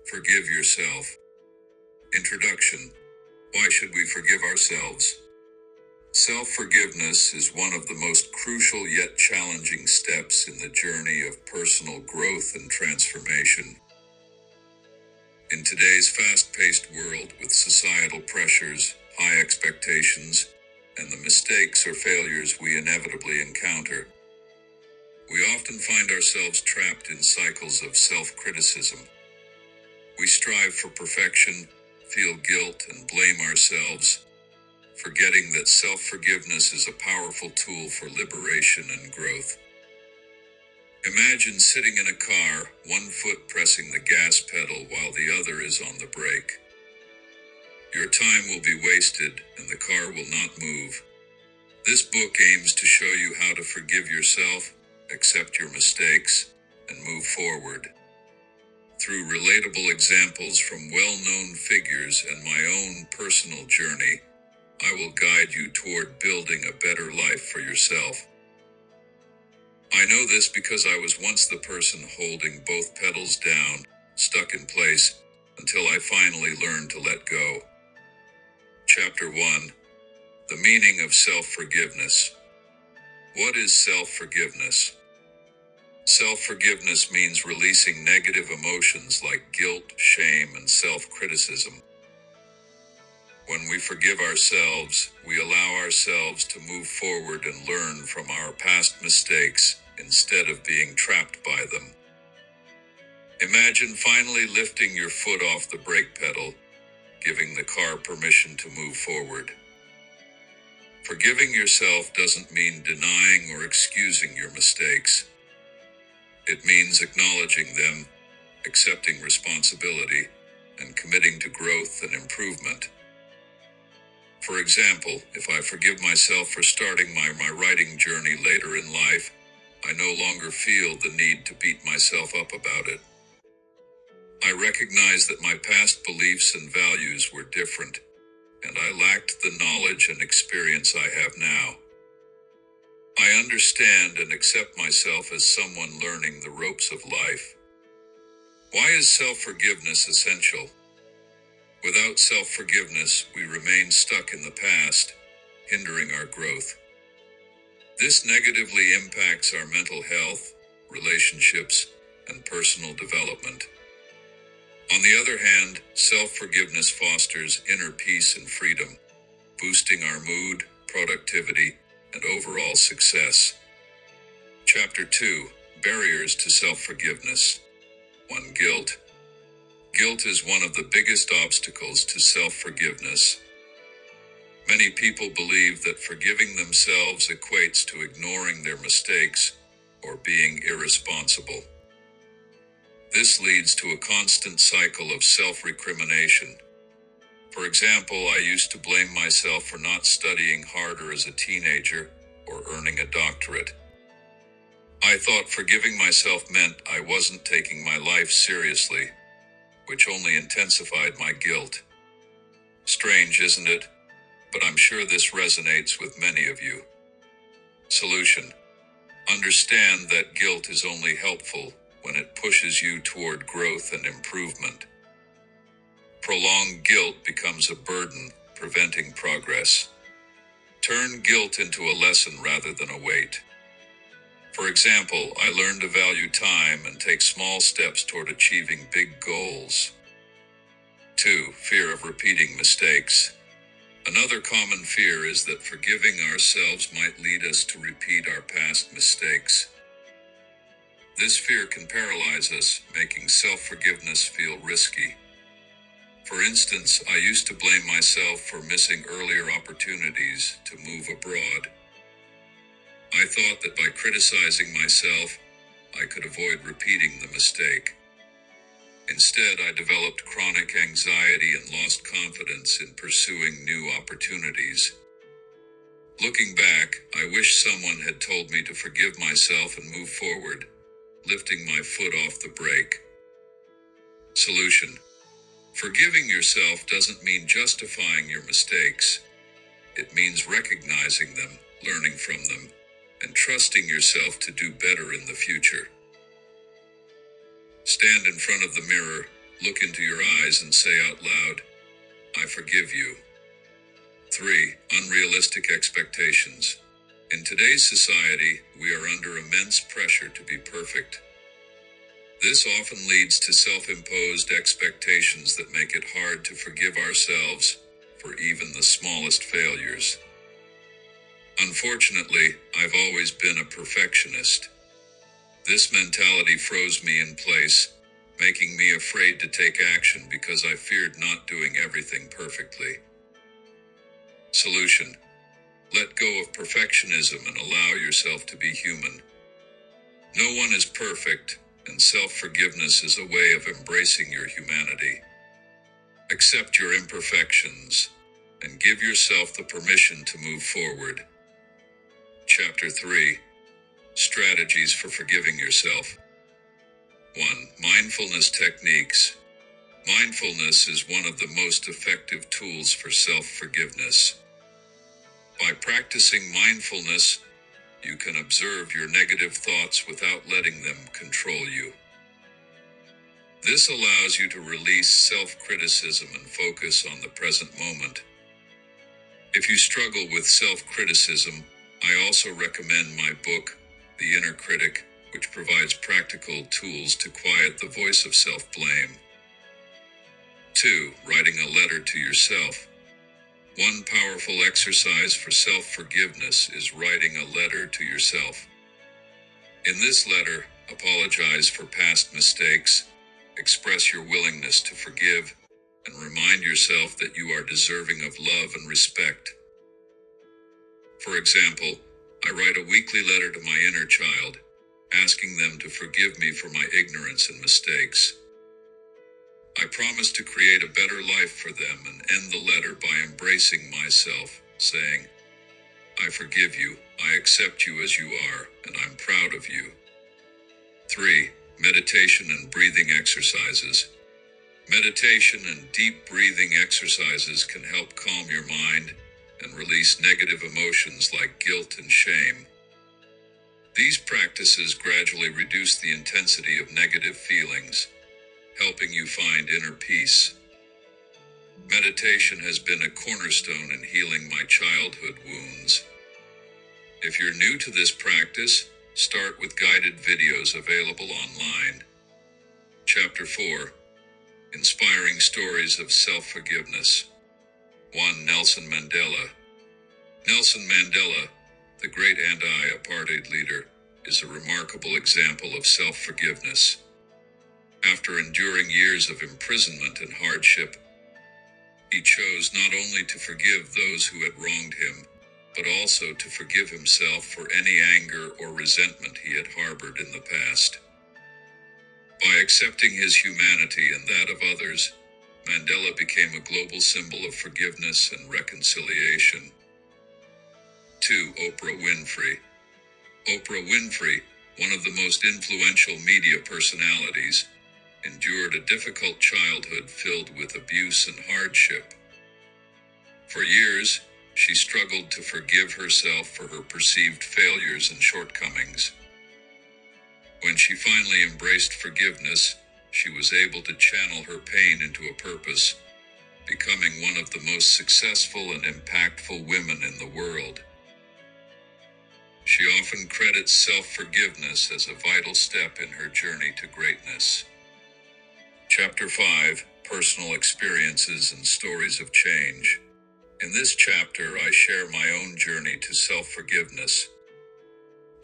Forgive yourself. Introduction. Why should we forgive ourselves? Self-forgiveness is one of the most crucial yet challenging steps in the journey of personal growth and transformation. In today's fast-paced world with societal pressures, high expectations, and the mistakes or failures we inevitably encounter, we often find ourselves trapped in cycles of self-criticism. We strive for perfection, feel guilt, and blame ourselves, forgetting that self-forgiveness is a powerful tool for liberation and growth. Imagine sitting in a car, one foot pressing the gas pedal while the other is on the brake. Your time will be wasted and the car will not move. This book aims to show you how to forgive yourself, accept your mistakes, and move forward. Through relatable examples from well-known figures and my own personal journey, I will guide you toward building a better life for yourself. I know this because I was once the person holding both pedals down, stuck in place, until I finally learned to let go. Chapter 1. The meaning of self-forgiveness. What is self-forgiveness? Self-forgiveness means releasing negative emotions like guilt, shame, and self-criticism. When we forgive ourselves, we allow ourselves to move forward and learn from our past mistakes instead of being trapped by them. Imagine finally lifting your foot off the brake pedal, giving the car permission to move forward. Forgiving yourself doesn't mean denying or excusing your mistakes. It means acknowledging them, accepting responsibility, and committing to growth and improvement. For example, if I forgive myself for starting my writing journey later in life, I no longer feel the need to beat myself up about it. I recognize that my past beliefs and values were different, and I lacked the knowledge and experience I have now. I understand and accept myself as someone learning the ropes of life. Why is self-forgiveness essential? Without self-forgiveness, we remain stuck in the past, hindering our growth. This negatively impacts our mental health, relationships, and personal development. On the other hand, self-forgiveness fosters inner peace and freedom, boosting our mood, productivity, and overall success. Chapter 2. Barriers to self-forgiveness. 1. Guilt. Guilt is one of the biggest obstacles to self-forgiveness. Many people believe that forgiving themselves equates to ignoring their mistakes or being irresponsible. This leads to a constant cycle of self-recrimination. For example, I used to blame myself for not studying harder as a teenager or earning a doctorate. I thought forgiving myself meant I wasn't taking my life seriously, which only intensified my guilt. Strange, isn't it? But I'm sure this resonates with many of you. Solution. Understand that guilt is only helpful when it pushes you toward growth and improvement. Prolonged guilt becomes a burden, preventing progress. Turn guilt into a lesson rather than a weight. For example, I learned to value time and take small steps toward achieving big goals. 2. Fear of repeating mistakes. Another common fear is that forgiving ourselves might lead us to repeat our past mistakes. This fear can paralyze us, making self-forgiveness feel risky. For instance, I used to blame myself for missing earlier opportunities to move abroad. I thought that by criticizing myself, I could avoid repeating the mistake. Instead, I developed chronic anxiety and lost confidence in pursuing new opportunities. Looking back, I wish someone had told me to forgive myself and move forward, lifting my foot off the brake. Solution. Forgiving yourself doesn't mean justifying your mistakes. It means recognizing them, learning from them, and trusting yourself to do better in the future. Stand in front of the mirror, Look into your eyes and say out loud, I forgive you. 3. Unrealistic expectations. In today's society, we are under immense pressure to be perfect. This often leads to self-imposed expectations that make it hard to forgive ourselves for even the smallest failures. Unfortunately, I've always been a perfectionist. This mentality froze me in place, making me afraid to take action because I feared not doing everything perfectly. Solution: let go of perfectionism and allow yourself to be human. No one is perfect, and self-forgiveness is a way of embracing your humanity. Accept your imperfections and give yourself the permission to move forward. Chapter 3: Strategies for Forgiving Yourself. 1. Mindfulness Techniques. Mindfulness is one of the most effective tools for self-forgiveness. By practicing mindfulness, you can observe your negative thoughts without letting them control you. This allows you to release self-criticism and focus on the present moment. If you struggle with self-criticism, I also recommend my book, The Inner Critic, which provides practical tools to quiet the voice of self-blame. 2. Writing a letter to yourself. One powerful exercise for self-forgiveness is writing a letter to yourself. In this letter, apologize for past mistakes, express your willingness to forgive, and remind yourself that you are deserving of love and respect. For example, I write a weekly letter to my inner child, asking them to forgive me for my ignorance and mistakes. I promise to create a better life for them and end the letter by embracing myself, saying, I forgive you, I accept you as you are, and I'm proud of you. 3. Meditation and breathing exercises. Meditation and deep breathing exercises can help calm your mind and release negative emotions like guilt and shame. These practices gradually reduce the intensity of negative feelings, helping you find inner peace. Meditation has been a cornerstone in healing my childhood wounds. If you're new to this practice, start with guided videos available online. Chapter 4: Inspiring Stories of Self-Forgiveness. 1. Nelson Mandela. Nelson Mandela, the great anti-apartheid leader, is a remarkable example of self-forgiveness. After enduring years of imprisonment and hardship, he chose not only to forgive those who had wronged him, but also to forgive himself for any anger or resentment he had harbored in the past. By accepting his humanity and that of others, Mandela became a global symbol of forgiveness and reconciliation. 2. Oprah Winfrey. Oprah Winfrey, one of the most influential media personalities, endured a difficult childhood filled with abuse and hardship. For years, she struggled to forgive herself for her perceived failures and shortcomings. When she finally embraced forgiveness, she was able to channel her pain into a purpose, becoming one of the most successful and impactful women in the world. She often credits self-forgiveness as a vital step in her journey to greatness. Chapter 5: Personal Experiences and Stories of Change. In this chapter, I share my own journey to self-forgiveness.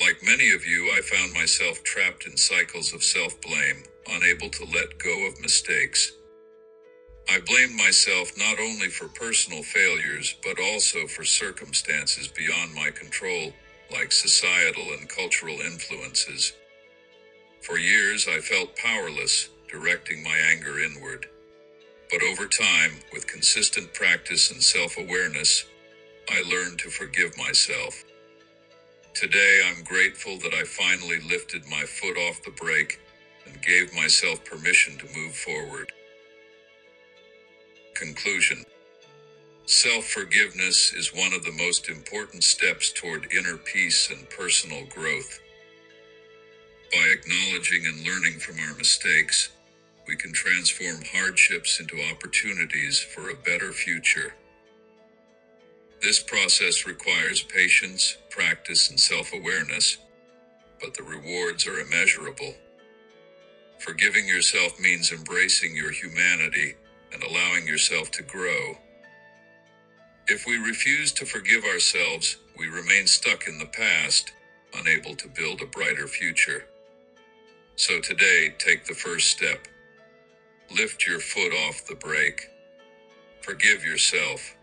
Like many of you, I found myself trapped in cycles of self-blame, unable to let go of mistakes. I blamed myself not only for personal failures, but also for circumstances beyond my control, like societal and cultural influences. For years, I felt powerless, directing my anger inward. But over time, with consistent practice and self-awareness, I learned to forgive myself. Today, I'm grateful that I finally lifted my foot off the brake and gave myself permission to move forward. Conclusion: self-forgiveness is one of the most important steps toward inner peace and personal growth. By acknowledging and learning from our mistakes, we can transform hardships into opportunities for a better future. This process requires patience, practice, and self-awareness, but the rewards are immeasurable. Forgiving yourself means embracing your humanity and allowing yourself to grow. If we refuse to forgive ourselves, we remain stuck in the past, unable to build a brighter future. So today, take the first step. Lift your foot off the brake. Forgive yourself.